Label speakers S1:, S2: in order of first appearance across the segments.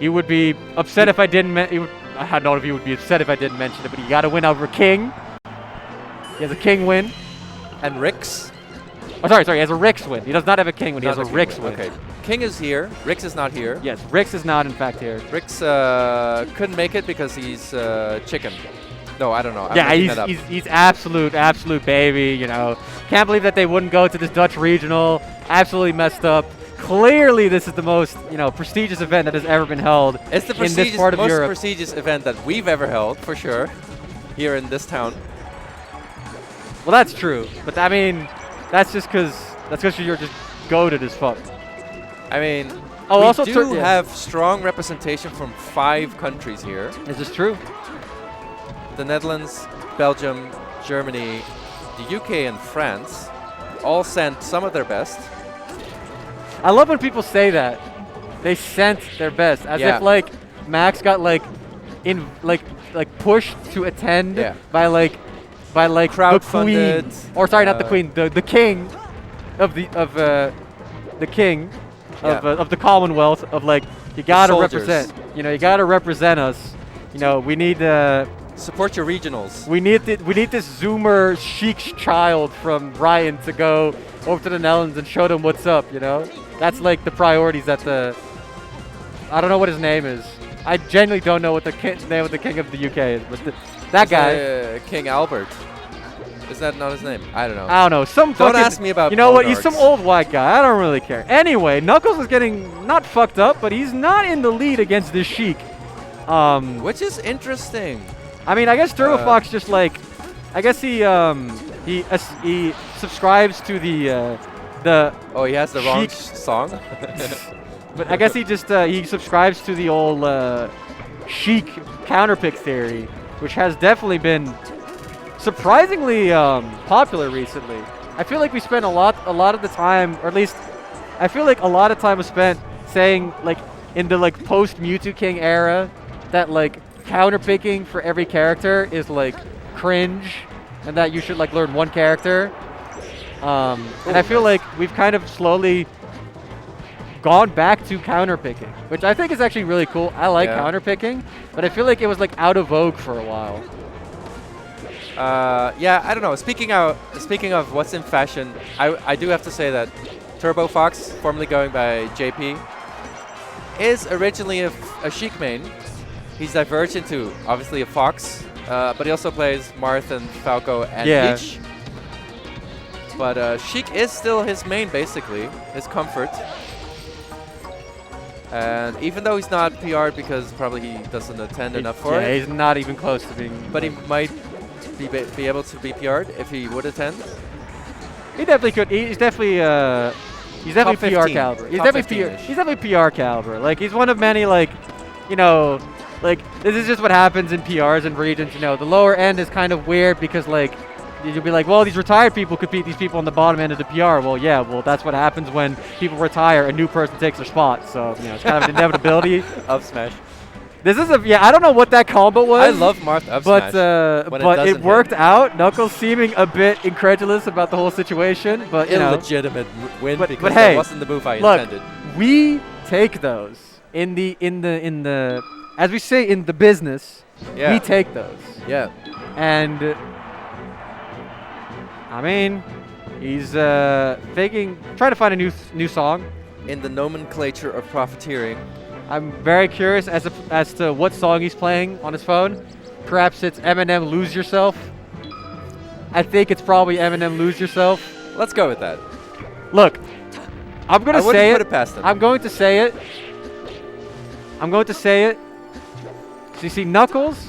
S1: you would be upset if I didn't I don't know if you would be upset if I didn't mention it, but you got to win over King. He has a King win.
S2: And Rix.
S1: Oh, sorry, he has a Rix win. He does not have a King win, he has a Rix win.
S2: Okay. King is here. Rix is not here.
S1: Yes, Rix is not, in fact, here.
S2: Rix couldn't make it because he's chicken. No, I don't know.
S1: Yeah, he's absolute baby, you know. Can't believe that they wouldn't go to this Dutch regional. Absolutely messed up. Clearly, this is the most, you know, prestigious event that has ever been held
S2: it's the
S1: in this part of
S2: most
S1: Europe.
S2: Prestigious event that we've ever held, for sure, here in this town.
S1: Well, that's true, but I mean, that's just because you're just goated as fuck.
S2: I mean,
S1: we
S2: also have strong representation from 5 countries here.
S1: Is this true?
S2: The Netherlands, Belgium, Germany, the UK, and France all sent some of their best.
S1: I love when people say that. They sent their best, as if like Max got like pushed to attend by
S2: crowdfunded,
S1: the queen, or sorry, not the queen, the king of the king of the Commonwealth, of like, you gotta represent, you know, you gotta represent us. You know, we need
S2: support your regionals.
S1: We need this Zoomer Sheik child from Ryan to go over to the Netherlands and show them what's up, you know? That's like the priorities that I don't know what his name is. I genuinely don't know what the name of the king of the UK is, but that guy.
S2: King Albert. Is that not his name? I don't know.
S1: I don't know.
S2: Don't ask me about
S1: You know what?
S2: monarchs.
S1: He's some old white guy. I don't really care. Anyway, Nuckels is getting not fucked up, but he's not in the lead against this Sheik.
S2: Which is interesting.
S1: I mean, I guess TurboFox just like, I guess he subscribes to the
S2: Oh, he has the wrong
S1: Sheik
S2: song.
S1: But I guess he just he subscribes to the old Sheik counterpick theory, which has definitely been surprisingly popular recently. I feel like we spent a lot of the time, or at least I feel like a lot of time was spent saying, like, in the like post Mewtwo King era, that like counterpicking for every character is like cringe, and that you should like learn one character. And I feel like we've kind of slowly gone back to counterpicking, which I think is actually really cool. I like counterpicking, but I feel like it was like out of vogue for a while.
S2: Yeah, I don't know. Speaking of what's in fashion, I do have to say that TurboFox, formerly going by JP, is originally a Sheik main. He's diverged into obviously a Fox, but he also plays Marth and Falco and Peach. But Sheik is still his main, basically, his comfort. And even though he's not PR'd because probably he doesn't attend enough for it.
S1: Yeah, he's not even close to being.
S2: But he might be able to be PR'd if he would attend.
S1: He definitely could. He's definitely PR caliber. He's definitely PR caliber. Like, he's one of many, like, you know, like, this is just what happens in PRs and regions. You know, the lower end is kind of weird because, like, you'll be like, well, these retired people could beat these people on the bottom end of the PR. Well, yeah, well, that's what happens when people retire. A new person takes their spot. So, you know, it's kind of an inevitability.
S2: Up smash.
S1: This is I don't know what that combo was.
S2: I love Marth up smash.
S1: But it worked out. Nuckles seeming a bit incredulous about the whole situation. But, you know.
S2: Illegitimate win because
S1: but hey,
S2: that wasn't the move I intended.
S1: We take those in the as we say in the business.
S2: Yeah.
S1: We take those.
S2: Yeah.
S1: And I mean, he's trying to find a new song.
S2: In the nomenclature of profiteering.
S1: I'm very curious as to what song he's playing on his phone. Perhaps it's Eminem Lose Yourself. I think it's probably Eminem Lose Yourself.
S2: Let's go with that.
S1: Look, I'm going to say it.
S2: Put it past him.
S1: I'm going to say it. So you see, Nuckles,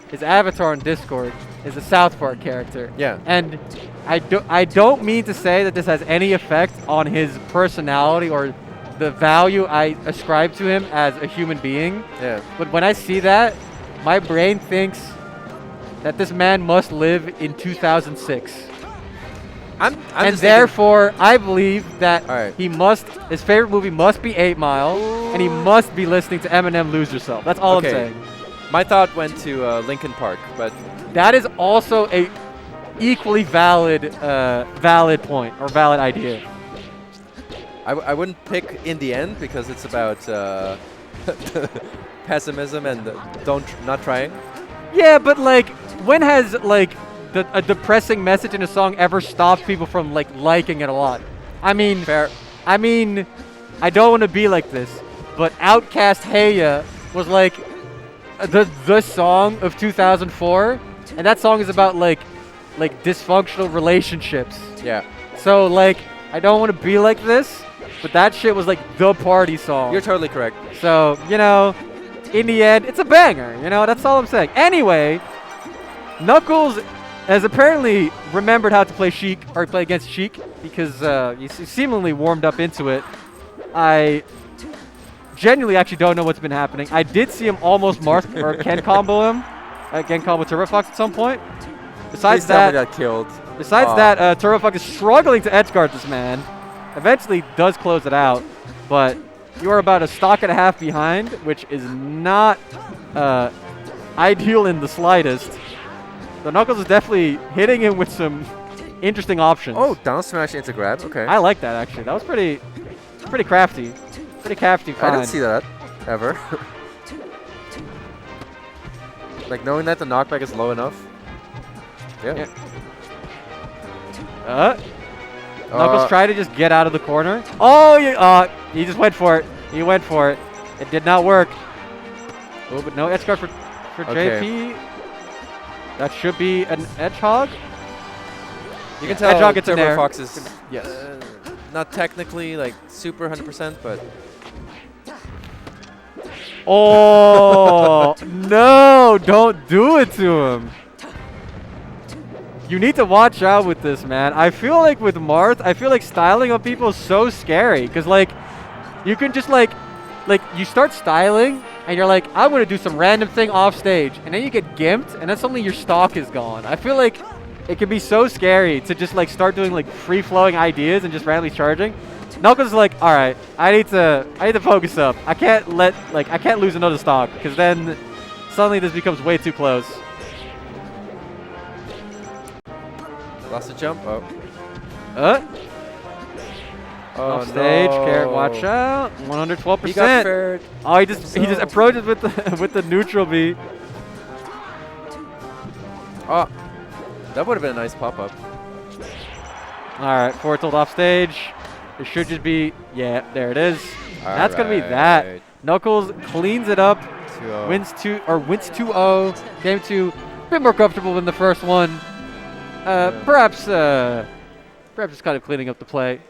S1: his avatar on Discord, is a South Park character.
S2: Yeah.
S1: And I don't mean to say that this has any effect on his personality or the value I ascribe to him as a human being.
S2: Yeah.
S1: But when I see that, my brain thinks that this man must live in 2006. And therefore, I believe that his favorite movie must be 8 Mile, and he must be listening to Eminem Lose Yourself. That's all I'm saying.
S2: My thought went to Linkin Park, but
S1: that is also a equally valid point or valid idea.
S2: I wouldn't pick In the End because it's about pessimism and not trying.
S1: Yeah, but like, when has like a depressing message in a song ever stopped people from like liking it a lot? I mean,
S2: Fair.
S1: I mean, I don't want to be like this, but Outkast Hey Ya was like the song of 2004, and that song is about like dysfunctional relationships.
S2: Yeah.
S1: So like, I don't want to be like this, but that shit was like the party song.
S2: You're totally correct.
S1: So, you know, in the end, it's a banger. You know, that's all I'm saying. Anyway, Nuckels has apparently remembered how to play Sheik, or play against Sheik, because he seemingly warmed up into it. I genuinely actually don't know what's been happening. I did see him almost Marth or Ken combo him, Ken combo TurboFox at some point. Besides that,
S2: got killed.
S1: Besides that, TurboFox is struggling to edge guard this man. Eventually does close it out, but you are about a stock and a half behind, which is not ideal in the slightest. So Nuckels is definitely hitting him with some interesting options.
S2: Oh, down smash into grab. Okay.
S1: I like that actually. That was pretty crafty. Pretty crafty find.
S2: I didn't see that ever. Like knowing that the knockback is low enough. Yeah.
S1: Nuckels tried to just get out of the corner. Oh, he just went for it. He went for it. It did not work. Oh, but no edge guard for JP. That should be an edge hog.
S2: You can tell
S1: edge hog gets in there.
S2: TurboFox is
S1: Yes.
S2: not technically like super 100%, but
S1: oh no! Don't do it to him. You need to watch out with this, man. I feel like with Marth, I feel like styling on people is so scary. Because, like, you can just, like, you start styling, and you're like, I'm going to do some random thing off stage. And then you get gimped, and then suddenly your stock is gone. I feel like it can be so scary to just, like, start doing, like, free-flowing ideas and just randomly charging. Nuckles is like, all right, I need to focus up. I can't lose another stock. Because then suddenly this becomes way too close.
S2: lost a jump. Oh.
S1: Off stage,
S2: no.
S1: Carrot, watch out. 112%.
S2: He got fared.
S1: Oh, he just approaches with the with the neutral B.
S2: Oh, that would have been a nice pop up.
S1: All right, forward tilt off stage. It should just be, yeah, there it is. That's gonna be that. Nuckles cleans it up.
S2: 2-0.
S1: Wins 2-0. Game 2, a bit more comfortable than the first one. Perhaps just kind of cleaning up the play.